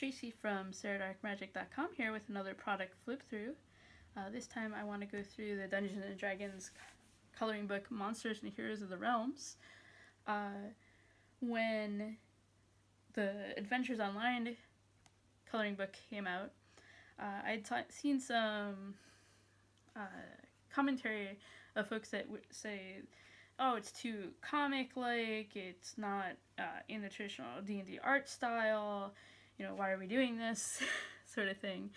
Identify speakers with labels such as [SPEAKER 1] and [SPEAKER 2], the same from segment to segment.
[SPEAKER 1] Tracy from SarahDarkMagic.com here with another product flip through. This time I want to go through the Dungeons & Dragons coloring book Monsters and Heroes of the Realms. When the Adventures Online coloring book came out, I'd seen some commentary of folks that would say, oh, it's too comic-like, it's not in the traditional D&D art style, you know, why are we doing this, sort of thing.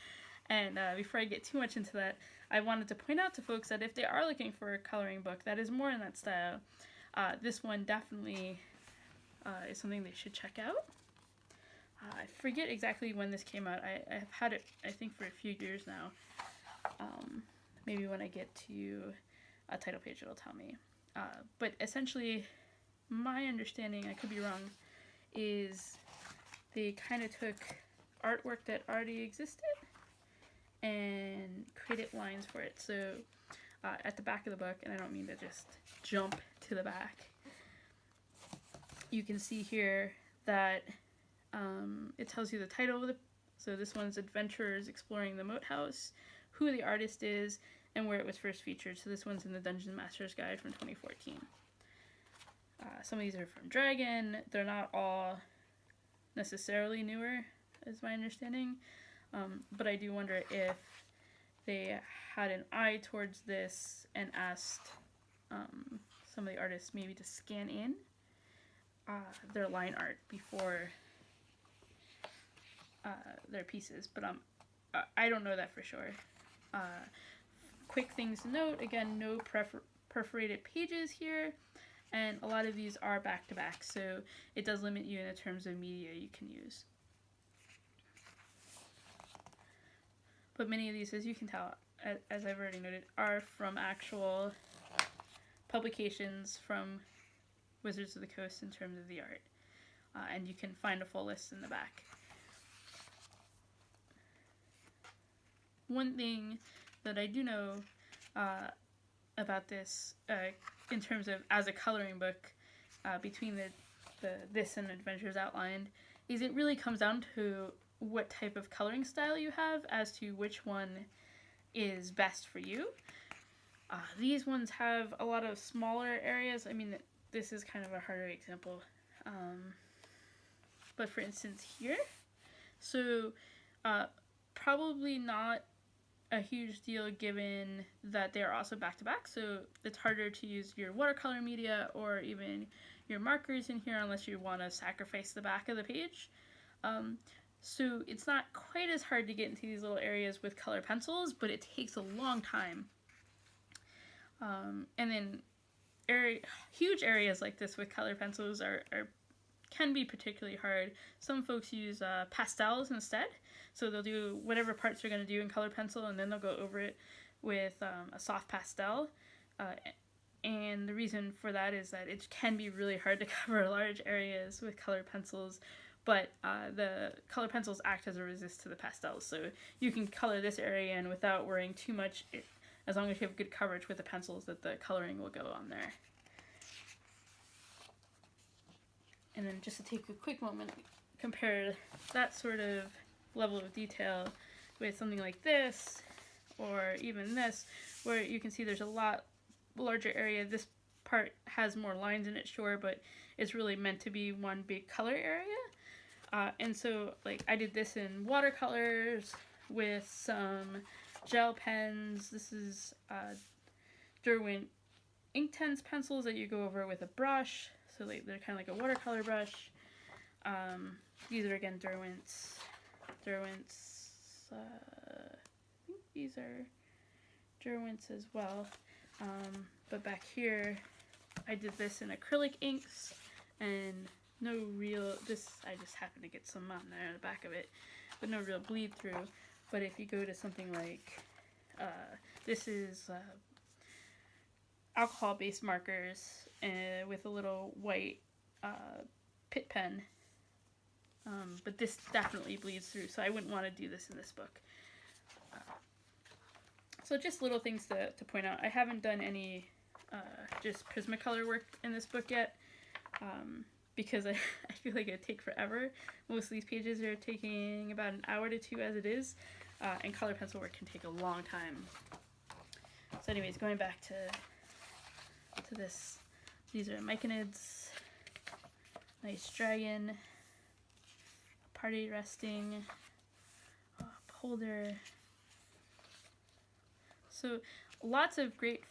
[SPEAKER 1] And before I get too much into that, I wanted to point out to folks that if they are looking for a coloring book that is more in that style, this one definitely is something they should check out. I forget exactly when this came out. I've had it, I think, for a few years now. Maybe when I get to a title page, it'll tell me. But essentially, my understanding, I could be wrong, is they kind of took artwork that already existed and created lines for it. So at the back of the book, and I don't mean to just jump to the back, you can see here that it tells you the title of the, so this one's Adventurers Exploring the Moat House, who the artist is, and where it was first featured. So this one's in the Dungeon Master's Guide from 2014. Some of these are from Dragon. They're not all necessarily newer, is my understanding. But I do wonder if they had an eye towards this and asked some of the artists maybe to scan in their line art before their pieces. But I don't know that for sure. Quick things to note, again, no perforated pages here, and a lot of these are back-to-back, so it does limit you in the terms of media you can use. But many of these, as you can tell, as I've already noted, are from actual publications from Wizards of the Coast in terms of the art, and you can find a full list in the back. One thing that I do know about this, in terms of as a coloring book, between this and Adventures Outlined, is it really comes down to what type of coloring style you have as to which one is best for you. These ones have a lot of smaller areas. I mean, this is kind of a harder example. But for instance here, so probably not a huge deal given that they're also back-to-back, so it's harder to use your watercolor media or even your markers in here unless you want to sacrifice the back of the page. So it's not quite as hard to get into these little areas with color pencils, but it takes a long time. And then huge areas like this with color pencils can be particularly hard. Some folks use pastels instead. So they'll do whatever parts they're going to do in color pencil, and then they'll go over it with a soft pastel. And the reason for that is that it can be really hard to cover large areas with color pencils, but the color pencils act as a resist to the pastels. So you can color this area in without worrying too much, as long as you have good coverage with the pencils, that the coloring will go on there. And then just to take a quick moment, compare that sort of level of detail with something like this, or even this, where you can see there's a lot larger area. This part has more lines in it, sure, but it's really meant to be one big color area. And so, like, I did this in watercolors with some gel pens. This is Derwent Inktense pencils that you go over with a brush. So they're kind of like a watercolor brush. These are, again, Derwent's, I think these are Derwent's as well. But back here, I did this in acrylic inks, and no real, I just happened to get some on there in the back of it, but no real bleed through. But if you go to something like, this is alcohol-based markers with a little white pit pen. But this definitely bleeds through, so I wouldn't want to do this in this book. So just little things to point out. I haven't done any just Prismacolor work in this book yet. because I feel like it would take forever. Most of these pages are taking about an hour to 2 as it is, and color pencil work can take a long time. So anyways, going back to this, these are myconids, nice dragon, party resting, beholder. So lots of great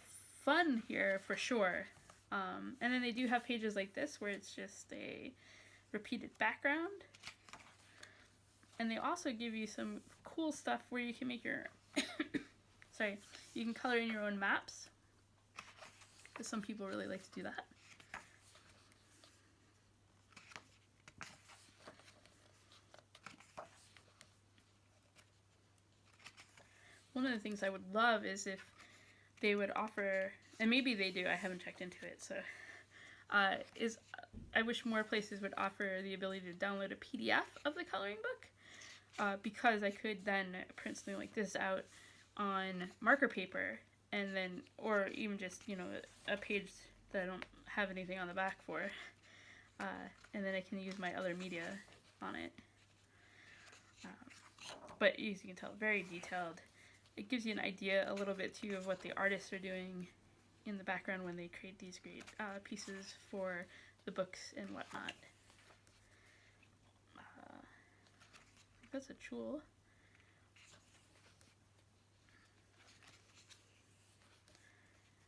[SPEAKER 1] fun here for sure. And then they do have pages like this where it's just a repeated background. And they also give you some cool stuff where you can make your, sorry, you can color in your own maps. Because some people really like to do that. One of the things I would love is if they would offer, and maybe they do, I haven't checked into it, so, I wish more places would offer the ability to download a PDF of the coloring book, because I could then print something like this out on marker paper, and then, or even just, you know, a page that I don't have anything on the back for, and then I can use my other media on it. But as you can tell, very detailed. It gives you an idea a little bit too of what the artists are doing in the background when they create these great pieces for the books and whatnot. That's a jewel.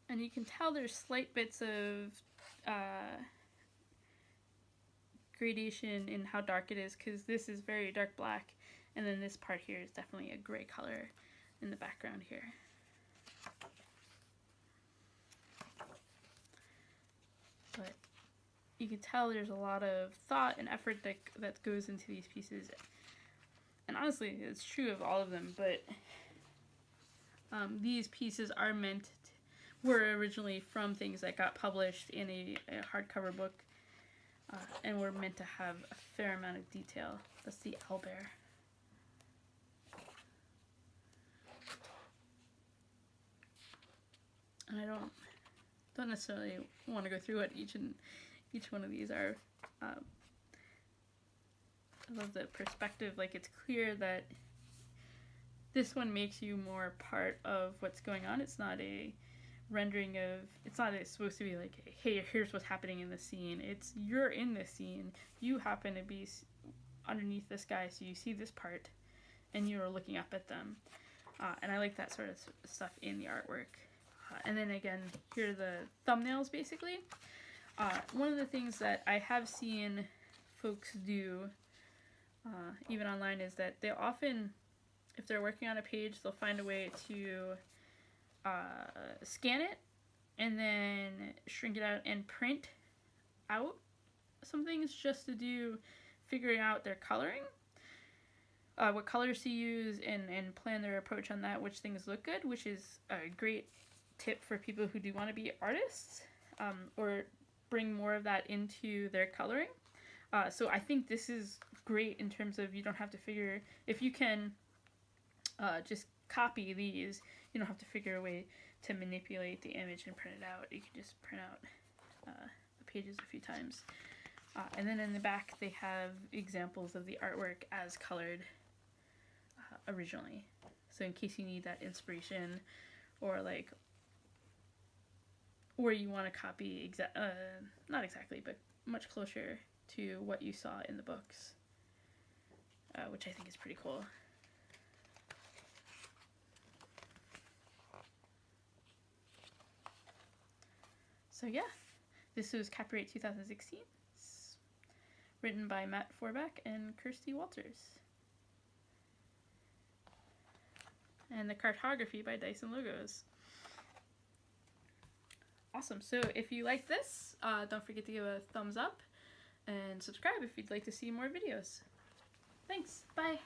[SPEAKER 1] And you can tell there's slight bits of gradation in how dark it is, because this is very dark black, and then this part here is definitely a gray color in the background here. But you can tell there's a lot of thought and effort that goes into these pieces. And honestly, it's true of all of them, but these pieces are were originally from things that got published in a hardcover book, and were meant to have a fair amount of detail. That's the owlbear. And I don't necessarily want to go through what each one of these are. I love the perspective. Like, it's clear that this one makes you more part of what's going on. It's not a rendering of, it's not supposed to be like, hey, here's what's happening in the scene. It's, you're in this scene. You happen to be underneath this guy, so you see this part, and you're looking up at them. And I like that sort of stuff in the artwork. And then again, here are the thumbnails, basically. One of the things that I have seen folks do, even online, is that they often, if they're working on a page, they'll find a way to scan it and then shrink it out and print out some things just to do figuring out their coloring, what colors to use, and plan their approach on that, which things look good, which is a great tip for people who do want to be artists, or bring more of that into their coloring. So I think this is great in terms of, you don't have to figure, if you can just copy these, you don't have to figure a way to manipulate the image and print it out. You can just print out the pages a few times. And then in the back they have examples of the artwork as colored originally. So in case you need that inspiration, or like, or you want to copy not exactly, but much closer to what you saw in the books, which I think is pretty cool. So yeah, this was copyright 2016. It's written by Matt Forback and Kirsty Walters. And the cartography by Dyson Logos. Awesome. So if you like this, don't forget to give a thumbs up and subscribe if you'd like to see more videos. Thanks. Bye.